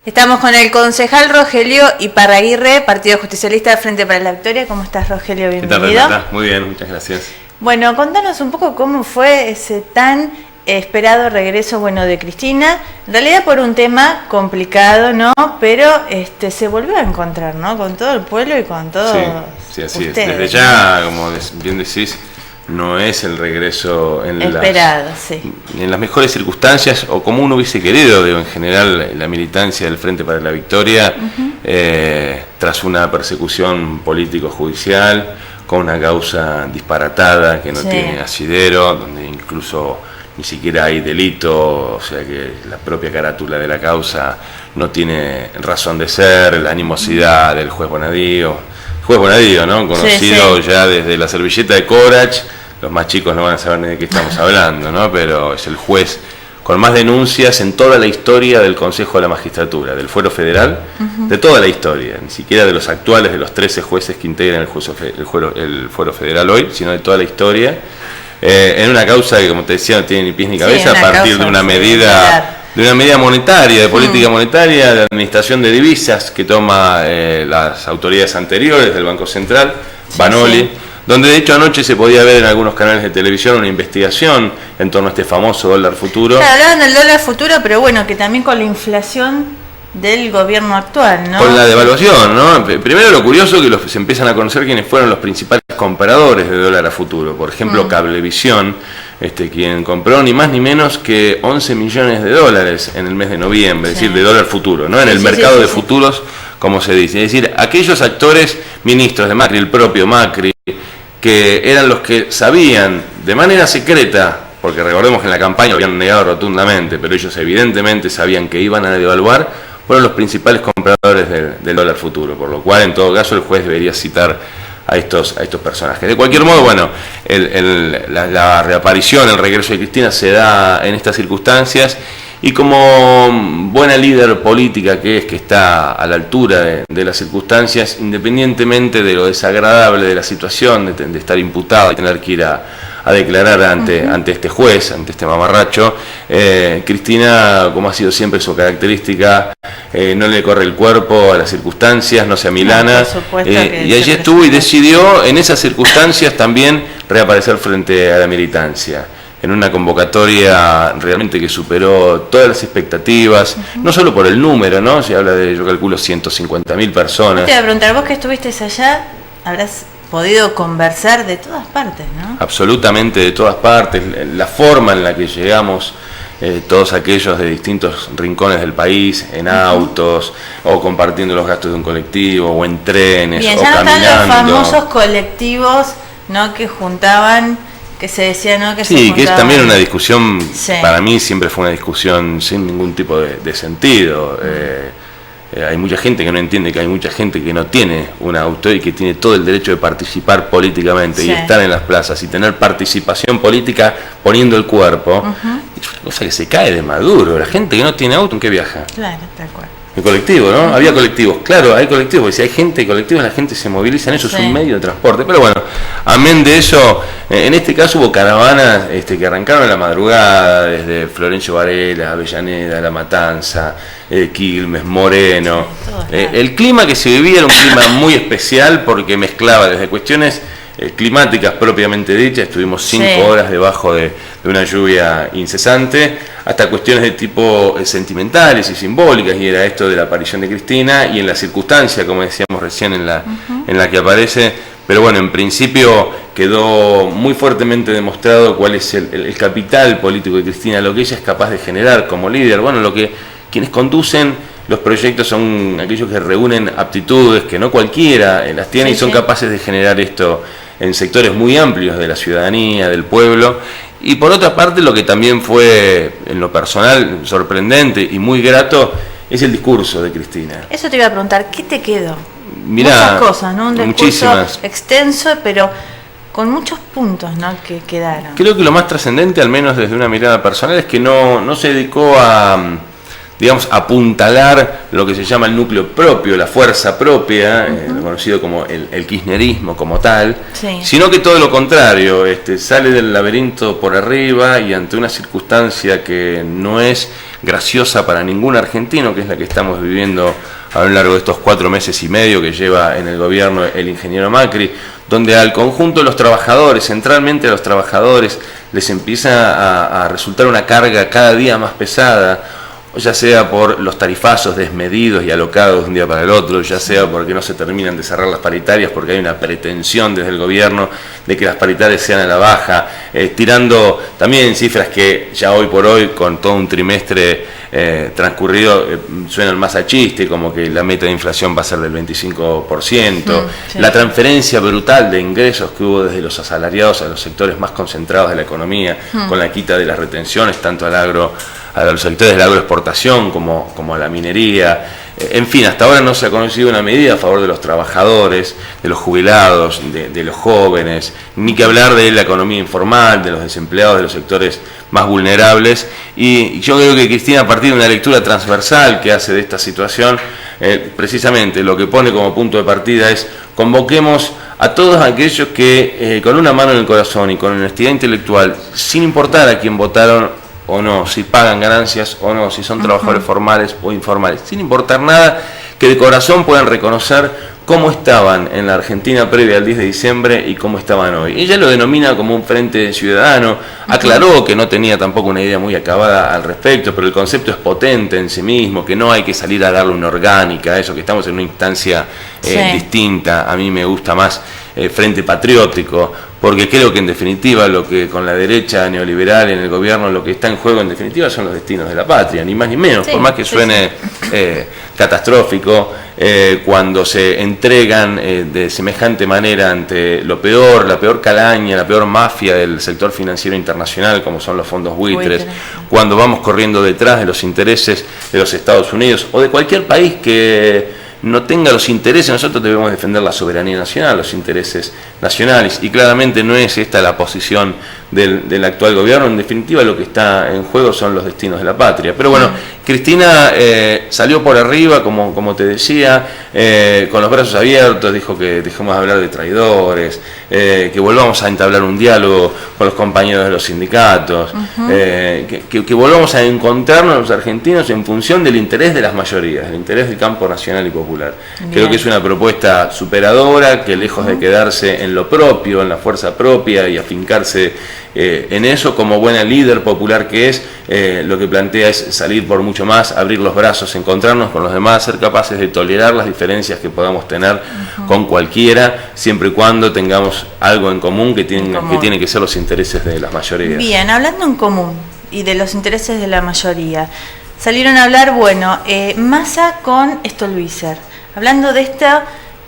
Estamos con el concejal Rogelio Iparraguirre, Partido Justicialista Frente para la Victoria. ¿Cómo estás, Rogelio? Bienvenido. ¿Qué tal, Renata? Muy bien, muchas gracias. Bueno, contanos un poco cómo fue ese tan esperado regreso, de Cristina. En realidad por un tema complicado, ¿no? Pero se volvió a encontrar, ¿no? Con todo el pueblo y con todos Sí, así ustedes, es. Desde ya, como bien decís, no es el regreso esperado, en las mejores circunstancias o como uno hubiese querido, en general la militancia del Frente para la Victoria, tras una persecución político-judicial, con una causa disparatada que no tiene asidero, donde incluso ni siquiera hay delito, o sea que la propia carátula de la causa no tiene razón de ser, la animosidad del juez Bonadío, ¿no? Conocido ya desde la servilleta de Corach. Los más chicos no van a saber ni de qué estamos hablando, ¿no? Pero es el juez con más denuncias en toda la historia del Consejo de la Magistratura, del Fuero Federal, de toda la historia, ni siquiera de los actuales, de los 13 jueces que integran el Fuero Federal hoy, sino de toda la historia, en una causa que, como te decía, no tiene ni pies ni cabeza, a partir de una medida monetaria, de política monetaria, de administración de divisas que toma las autoridades anteriores del Banco Central, Banoli, donde de hecho anoche se podía ver en algunos canales de televisión una investigación en torno a este famoso dólar futuro. Claro, hablaban del dólar futuro, pero que también con la inflación del gobierno actual, ¿no? Con la devaluación, ¿no? Primero lo curioso que se empiezan a conocer quiénes fueron los principales compradores de dólar a futuro. Por ejemplo, Cablevisión, quien compró ni más ni menos que 11 millones de dólares en el mes de noviembre, es decir, de dólar futuro, ¿no? En el mercado de futuros, como se dice. Es decir, aquellos actores ministros de Macri, el propio Macri, que eran los que sabían de manera secreta, porque recordemos que en la campaña lo habían negado rotundamente, pero ellos evidentemente sabían que iban a devaluar, fueron los principales compradores del dólar futuro, por lo cual en todo caso el juez debería citar a estos personajes. De cualquier modo, la reaparición, el regreso de Cristina se da en estas circunstancias, y como buena líder política que está a la altura de las circunstancias, independientemente de lo desagradable de la situación, de estar imputada y tener que ir a declarar ante este juez, ante este mamarracho, Cristina, como ha sido siempre su característica, no le corre el cuerpo a las circunstancias, no se amilana, y allí estuvo y decidió en esas circunstancias también reaparecer frente a la militancia, en una convocatoria realmente que superó todas las expectativas, no solo por el número, ¿no? Se habla de, yo calculo, 150.000 personas. Te voy a preguntar, vos que estuviste allá, habrás podido conversar de todas partes, ¿no? Absolutamente de todas partes, la forma en la que llegamos, todos aquellos de distintos rincones del país, en autos, o compartiendo los gastos de un colectivo, o en trenes, o caminando. Ya están los famosos colectivos, ¿no? Que juntaban, que se decía, ¿no? Que sí, que es también una discusión, para mí siempre fue una discusión sin ningún tipo de sentido. Hay mucha gente que no entiende que hay mucha gente que no tiene un auto y que tiene todo el derecho de participar políticamente y estar en las plazas y tener participación política poniendo el cuerpo. Es una cosa que se cae de maduro. La gente que no tiene auto, ¿en qué viaja? Claro, tal cual. El colectivo, ¿no? Había colectivos, claro, hay colectivos, porque si hay gente y colectivos, la gente se moviliza en eso, es un medio de transporte. Pero bueno, amén de eso, en este caso hubo caravanas que arrancaron a la madrugada desde Florencio Varela, Avellaneda, La Matanza, Quilmes, Moreno. El clima que se vivía era un clima muy especial porque mezclaba desde cuestiones climáticas propiamente dichas, estuvimos 5 horas debajo de una lluvia incesante, hasta cuestiones de tipo sentimentales y simbólicas, y era esto de la aparición de Cristina y en la circunstancia, como decíamos recién, en la que aparece. Pero bueno, en principio quedó muy fuertemente demostrado cuál es el capital político de Cristina, lo que ella es capaz de generar como líder. Bueno, quienes conducen los proyectos son aquellos que reúnen aptitudes que no cualquiera las tiene y son capaces de generar esto en sectores muy amplios de la ciudadanía, del pueblo. Y por otra parte, lo que también fue en lo personal sorprendente y muy grato es el discurso de Cristina. Eso te iba a preguntar, ¿qué te quedó? Mirá, muchas cosas, ¿no? Un discurso muchísimas. Extenso, pero con muchos puntos, ¿no? Que quedaron. Creo que lo más trascendente, al menos desde una mirada personal, es que no se dedicó a, digamos, apuntalar lo que se llama el núcleo propio, la fuerza propia, conocido como el kirchnerismo como tal, sino que todo lo contrario, sale del laberinto por arriba y ante una circunstancia que no es graciosa para ningún argentino, que es la que estamos viviendo a lo largo de estos 4 meses y medio que lleva en el gobierno el ingeniero Macri, donde al conjunto de los trabajadores, centralmente a los trabajadores, les empieza a resultar una carga cada día más pesada, ya sea por los tarifazos desmedidos y alocados de un día para el otro, ya sea porque no se terminan de cerrar las paritarias, porque hay una pretensión desde el gobierno de que las paritarias sean a la baja, tirando también cifras que ya hoy por hoy, con todo un trimestre transcurrido, suenan más a chiste, como que la meta de inflación va a ser del 25%, sí. La transferencia brutal de ingresos que hubo desde los asalariados a los sectores más concentrados de la economía, con la quita de las retenciones, tanto al agro, a los sectores de la agroexportación como a la minería. En fin, hasta ahora no se ha conocido una medida a favor de los trabajadores, de los jubilados, de los jóvenes, ni que hablar de la economía informal, de los desempleados, de los sectores más vulnerables. Y yo creo que Cristina, a partir de una lectura transversal que hace de esta situación, precisamente lo que pone como punto de partida es: convoquemos a todos aquellos que con una mano en el corazón y con honestidad intelectual, sin importar a quién votaron o no, si pagan ganancias o no, si son trabajadores formales o informales, sin importar nada, que de corazón puedan reconocer cómo estaban en la Argentina previa al 10 de diciembre y cómo estaban hoy. Ella lo denomina como un frente ciudadano, aclaró que no tenía tampoco una idea muy acabada al respecto, pero el concepto es potente en sí mismo, que no hay que salir a darle una orgánica a eso, que estamos en una instancia distinta. A mí me gusta más frente patriótico, porque creo que en definitiva lo que con la derecha neoliberal en el gobierno, lo que está en juego en definitiva son los destinos de la patria, ni más ni menos, por más que suene catastrófico, cuando se entregan de semejante manera ante lo peor, la peor calaña, la peor mafia del sector financiero internacional, como son los fondos buitres, cuando vamos corriendo detrás de los intereses de los Estados Unidos o de cualquier país que no tenga los intereses. Nosotros debemos defender la soberanía nacional, los intereses nacionales, y claramente no es esta la posición del actual gobierno. En definitiva, lo que está en juego son los destinos de la patria. Pero bueno, Cristina salió por arriba, como te decía, con los brazos abiertos, dijo que dejemos de hablar de traidores, que volvamos a entablar un diálogo con los compañeros de los sindicatos, que volvamos a encontrarnos los argentinos en función del interés de las mayorías, del interés del campo nacional y popular. Bien. Creo que es una propuesta superadora, que lejos de quedarse en lo propio, en la fuerza propia y afincarse en eso, como buena líder popular que es, lo que plantea es salir por mucho más, abrir los brazos, encontrarnos con los demás, ser capaces de tolerar las diferencias que podamos tener con cualquiera, siempre y cuando tengamos algo en común que tiene que ser los intereses de las mayorías. Bien, hablando en común y de los intereses de la mayoría, salieron a hablar, Massa con Stolbizer, hablando de esto,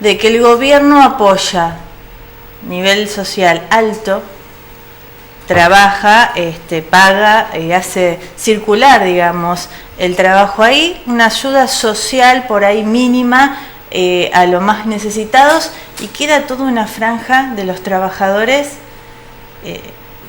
de que el gobierno apoya nivel social alto, trabaja, paga y hace circular, digamos, el trabajo ahí, una ayuda social por ahí mínima a los más necesitados, y queda toda una franja de los trabajadores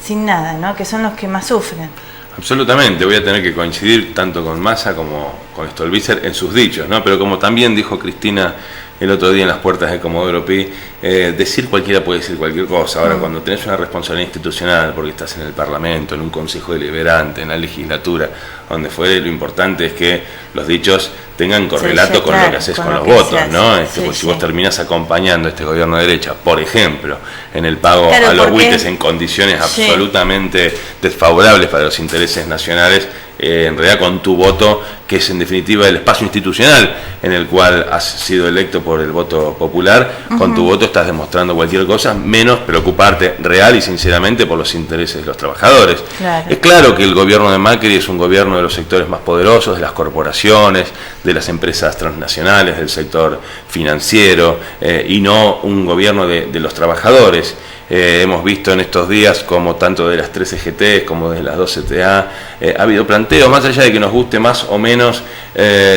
sin nada, ¿no? Que son los que más sufren. Absolutamente, voy a tener que coincidir tanto con Massa como con Stolbizer en sus dichos, ¿no? Pero como también dijo Cristina el otro día en las puertas de Comodoro Pi, decir cualquiera puede decir cualquier cosa. Ahora, cuando tenés una responsabilidad institucional, porque estás en el Parlamento, en un consejo deliberante, en la legislatura, donde fuere, lo importante es que los dichos tengan correlato con lo que haces con los votos, ¿no? Pues si vos terminás acompañando a este gobierno de derecha, por ejemplo, en el pago a los buitres en condiciones absolutamente desfavorables para los intereses nacionales, en realidad con tu voto, que es en definitiva el espacio institucional en el cual has sido electo por el voto popular, con tu voto estás demostrando cualquier cosa menos preocuparte real y sinceramente por los intereses de los trabajadores. Es claro que el gobierno de Macri es un gobierno de los sectores más poderosos, de las corporaciones, de las empresas transnacionales, del sector financiero, y no un gobierno de los trabajadores. Hemos visto en estos días como tanto de las 3 CGT como de las 2 CTA ha habido planteos, más allá de que nos guste más o menos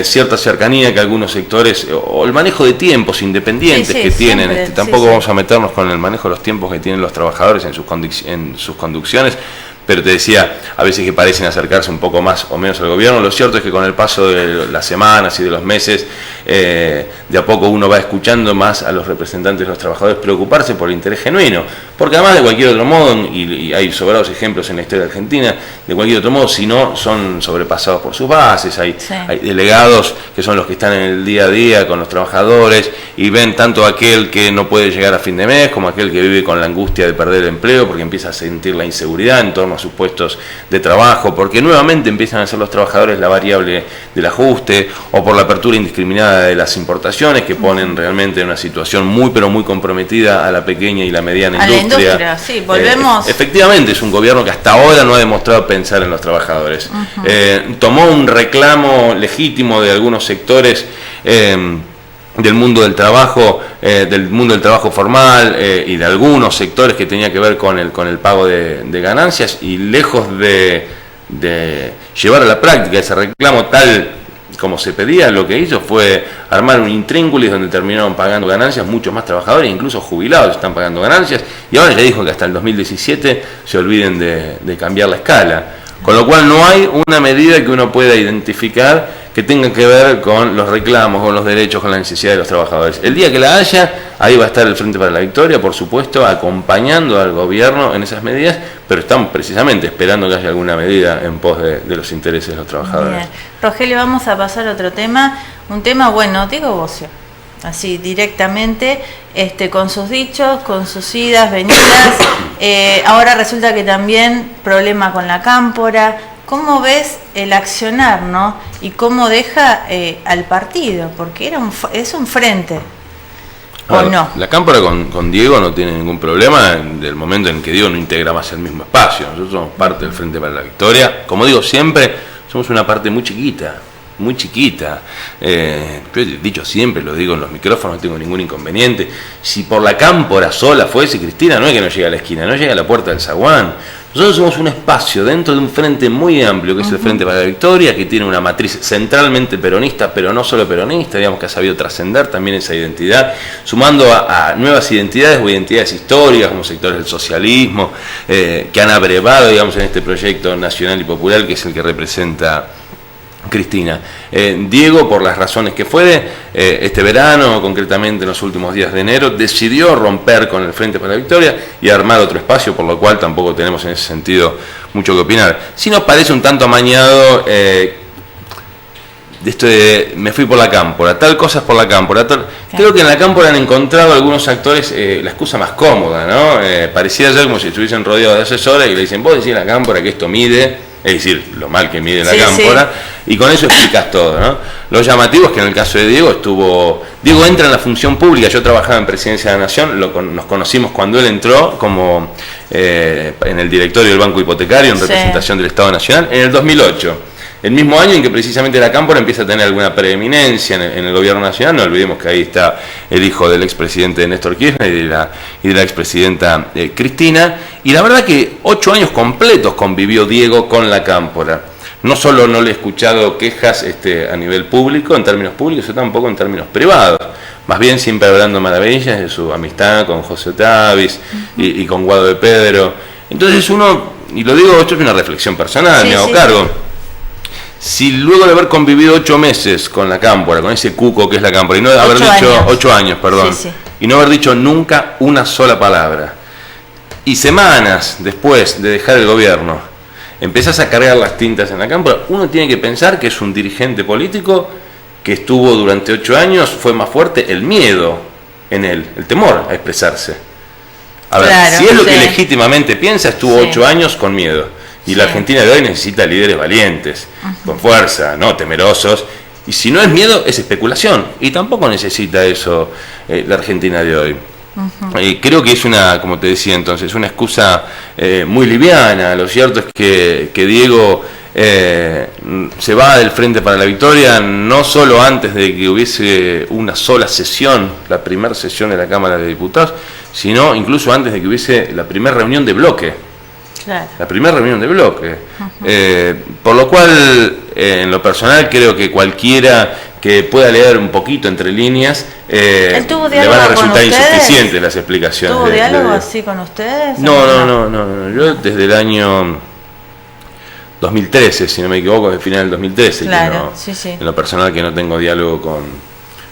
cierta cercanía que algunos sectores, o el manejo de tiempos independientes que tienen, tampoco vamos a meternos con el manejo de los tiempos que tienen los trabajadores en sus conducciones, pero te decía, a veces que parecen acercarse un poco más o menos al gobierno. Lo cierto es que con el paso de las semanas y de los meses, de a poco uno va escuchando más a los representantes de los trabajadores preocuparse por el interés genuino, porque además de cualquier otro modo, y hay sobrados ejemplos en la historia argentina, de cualquier otro modo, si no, son sobrepasados por sus bases, hay delegados que son los que están en el día a día con los trabajadores y ven tanto a aquel que no puede llegar a fin de mes como aquel que vive con la angustia de perder el empleo porque empieza a sentir la inseguridad en torno a sus puestos de trabajo, porque nuevamente empiezan a ser los trabajadores la variable del ajuste, o por la apertura indiscriminada de las importaciones que ponen realmente en una situación muy pero muy comprometida a la pequeña y la mediana industria. Sí, volvemos. Efectivamente es un gobierno que hasta ahora no ha demostrado pensar en los trabajadores. Tomó un reclamo legítimo de algunos sectores del mundo del trabajo formal y de algunos sectores que tenía que ver con el pago de ganancias, y lejos de llevar a la práctica ese reclamo tal como se pedía, lo que hizo fue armar un intríngulis donde terminaron pagando ganancias muchos más trabajadores, incluso jubilados están pagando ganancias, y ahora ya dijo que hasta el 2017 se olviden de cambiar la escala, con lo cual no hay una medida que uno pueda identificar que tenga que ver con los reclamos, con los derechos, con la necesidad de los trabajadores. El día que la haya, ahí va a estar el Frente para la Victoria, por supuesto, acompañando al gobierno en esas medidas, pero estamos precisamente esperando que haya alguna medida en pos de los intereses de los trabajadores. Bien. Rogelio, vamos a pasar a otro tema, un tema, bueno, Diego Bocio, así directamente, con sus dichos, con sus idas, venidas, ahora resulta que también problema con la cámpora. ¿Cómo ves el accionar, no? Y cómo deja al partido, porque es un frente, ¿o no? La cámpora con Diego no tiene ningún problema del momento en que Diego no integra más el mismo espacio. Nosotros somos parte del Frente para la Victoria. Como digo siempre, somos una parte muy chiquita. Yo he dicho siempre, lo digo en los micrófonos, no tengo ningún inconveniente. Si por la cámpora sola fuese Cristina, no es que no llega a la esquina, no llega a la puerta del zaguán. Nosotros somos un espacio dentro de un frente muy amplio, que es el Frente para la Victoria, que tiene una matriz centralmente peronista, pero no solo peronista, digamos que ha sabido trascender también esa identidad, sumando a nuevas identidades o identidades históricas, como sectores del socialismo, que han abrevado, digamos, en este proyecto nacional y popular, que es el que representa Cristina. Diego, por las razones que fuere, este verano, concretamente en los últimos días de enero, decidió romper con el Frente para la Victoria y armar otro espacio, por lo cual tampoco tenemos en ese sentido mucho que opinar. Sí nos parece un tanto amañado de esto de me fui por la cámpora, tal cosa es por la cámpora. Creo que en la cámpora han encontrado algunos actores la excusa más cómoda, ¿no? Pareciera ser como si estuviesen rodeados de asesores y le dicen, vos decís la cámpora que esto mide, es decir, lo mal que mide la cámpora, y con eso explicas todo, ¿no? Lo llamativo es que en el caso de Diego Diego entra en la función pública. Yo trabajaba en Presidencia de la Nación, nos conocimos cuando él entró como en el directorio del Banco Hipotecario en representación del Estado Nacional en el 2008. El mismo año en que precisamente la cámpora empieza a tener alguna preeminencia en el gobierno nacional. No olvidemos que ahí está el hijo del expresidente Néstor Kirchner y de la expresidenta Cristina. Y la verdad que 8 años completos convivió Diego con la cámpora. No solo no le he escuchado quejas a nivel público, en términos públicos, sino tampoco en términos privados. Más bien siempre hablando maravillas de su amistad con José Otavis y con Guado de Pedro. Entonces uno, y lo digo, esto es una reflexión personal, me hago cargo. Si luego de haber convivido 8 meses con la cámpora, con ese cuco que es la cámpora, y no haber dicho 8 años, perdón, y no haber dicho nunca una sola palabra, y semanas después de dejar el gobierno, empezás a cargar las tintas en la cámpora, uno tiene que pensar que es un dirigente político que estuvo durante 8 años, fue más fuerte el miedo en él, el temor a expresarse. A ver, si es lo que legítimamente piensa, estuvo 8 años con miedo. Y la Argentina de hoy necesita líderes valientes, con fuerza, no temerosos. Y si no es miedo, es especulación. Y tampoco necesita eso la Argentina de hoy. Creo que es como te decía entonces, una excusa muy liviana. Lo cierto es que Diego se va del Frente para la Victoria no solo antes de que hubiese una sola sesión, la primera sesión de la Cámara de Diputados, sino incluso antes de que hubiese la primera reunión de bloque. La primera reunión de bloque. Por lo cual, en lo personal, creo que cualquiera que pueda leer un poquito entre líneas, le van a resultar insuficientes las explicaciones. ¿Tuvo diálogo así con ustedes? No. Yo desde el año 2013, si no me equivoco, es final del 2013. Claro, que sí. En lo personal que no tengo diálogo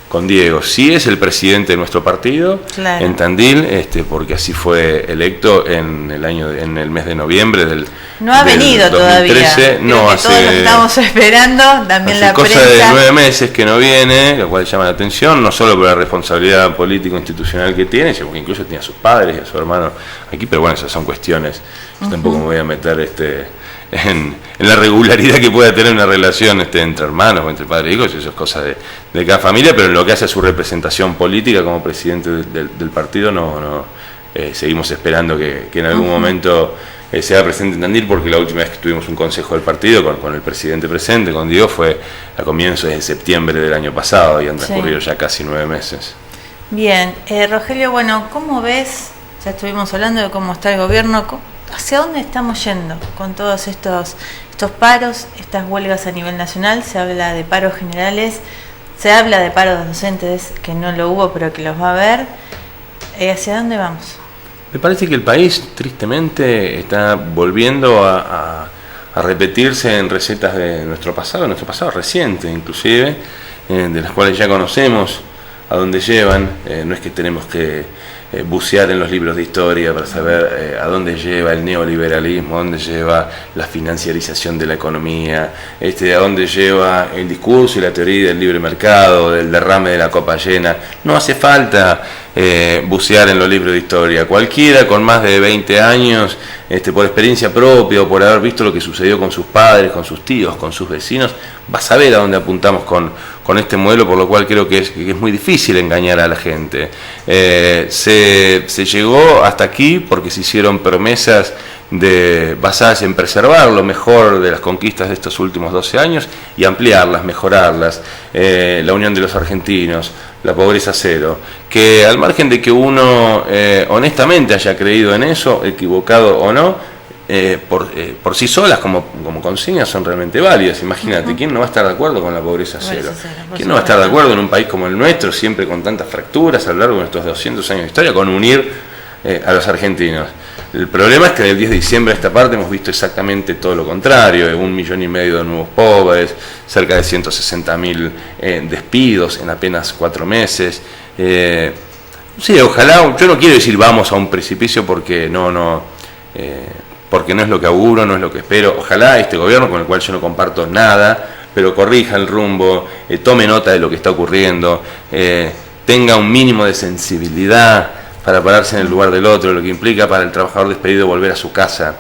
con Diego. Sí es el presidente de nuestro partido, claro, en Tandil, porque así fue electo en el mes de noviembre del No ha venido 2013. Todavía. No, hace, todos lo estamos esperando, también la cosa prensa. de 9 meses que no viene, lo cual llama la atención, no solo por la responsabilidad político-institucional que tiene, sino porque incluso tiene a sus padres y a su hermano aquí, pero bueno, esas son cuestiones. Yo tampoco me voy a meter en la regularidad que pueda tener una relación entre hermanos o entre padres e hijos, eso es cosa de cada familia, pero en lo que hace a su representación política como presidente del partido, seguimos esperando que en algún momento sea presente en Tandil, porque la última vez que tuvimos un consejo del partido con el presidente presente, con Diego, fue a comienzos de septiembre del año pasado y han transcurrido ya casi 9 meses. Bien, Rogelio, bueno, ¿cómo ves? Ya estuvimos hablando de cómo está el gobierno. ¿Hacia dónde estamos yendo con todos estos paros, estas huelgas a nivel nacional? Se habla de paros generales, se habla de paros docentes, que no lo hubo, pero que los va a haber. ¿Hacia dónde vamos? Me parece que el país, tristemente, está volviendo a repetirse en recetas de nuestro pasado reciente, inclusive, de las cuales ya conocemos a dónde llevan. No es que tenemos que bucear en los libros de historia para saber a dónde lleva el neoliberalismo, a dónde lleva la financiarización de la economía, a dónde lleva el discurso y la teoría del libre mercado, del derrame de la copa llena. No hace falta bucear en los libros de historia. Cualquiera con más de 20 años, por experiencia propia o por haber visto lo que sucedió con sus padres, con sus tíos, con sus vecinos, va a saber a dónde apuntamos con este modelo, por lo cual creo que es muy difícil engañar a la gente. Se llegó hasta aquí porque se hicieron promesas basadas en preservar lo mejor de las conquistas de estos últimos 12 años y ampliarlas, mejorarlas, la unión de los argentinos, la pobreza cero, que al margen de que uno honestamente haya creído en eso, equivocado o no, por sí solas como consignas son realmente válidas. Imagínate, ¿quién no va a estar de acuerdo con la pobreza cero? ¿Quién no va a estar de acuerdo en un país como el nuestro, siempre con tantas fracturas a lo largo de estos 200 años de historia, con unir a los argentinos? El problema es que del 10 de diciembre a esta parte hemos visto exactamente todo lo contrario: 1,5 millones de nuevos pobres, cerca de 160.000 despidos en apenas 4 meses. Sí, ojalá, yo no quiero decir vamos a un precipicio porque porque no es lo que auguro, no es lo que espero. Ojalá este gobierno, con el cual yo no comparto nada, pero corrija el rumbo, tome nota de lo que está ocurriendo, tenga un mínimo de sensibilidad para pararse en el lugar del otro, lo que implica para el trabajador despedido volver a su casa,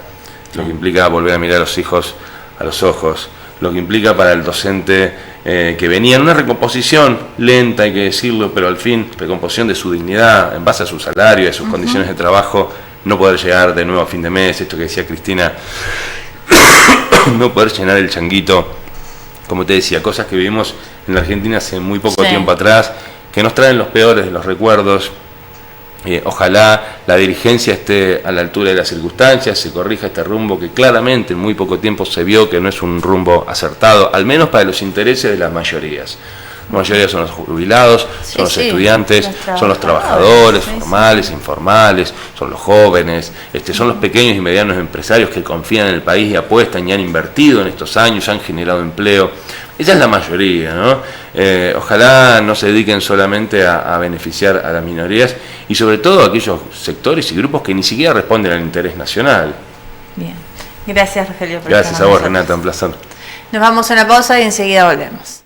lo que implica volver a mirar a los hijos a los ojos, lo que implica para el docente que venía en una recomposición lenta, hay que decirlo, pero al fin, recomposición de su dignidad en base a su salario, a sus condiciones de trabajo, no poder llegar de nuevo a fin de mes, esto que decía Cristina, no poder llenar el changuito, como te decía, cosas que vivimos en la Argentina hace muy poco tiempo atrás, que nos traen los peores de los recuerdos. Ojalá la dirigencia esté a la altura de las circunstancias, se corrija este rumbo que claramente en muy poco tiempo se vio que no es un rumbo acertado, al menos para los intereses de las mayorías. La mayoría son los jubilados, son los estudiantes, son los trabajadores formales, informales, son los jóvenes, son los pequeños y medianos empresarios que confían en el país y apuestan y han invertido en estos años, han generado empleo. Esa es la mayoría, ¿no? Ojalá no se dediquen solamente a beneficiar a las minorías y sobre todo a aquellos sectores y grupos que ni siquiera responden al interés nacional. Bien, gracias Rogelio. Gracias a vos, Renata, un placer. Nos vamos a una pausa y enseguida volvemos.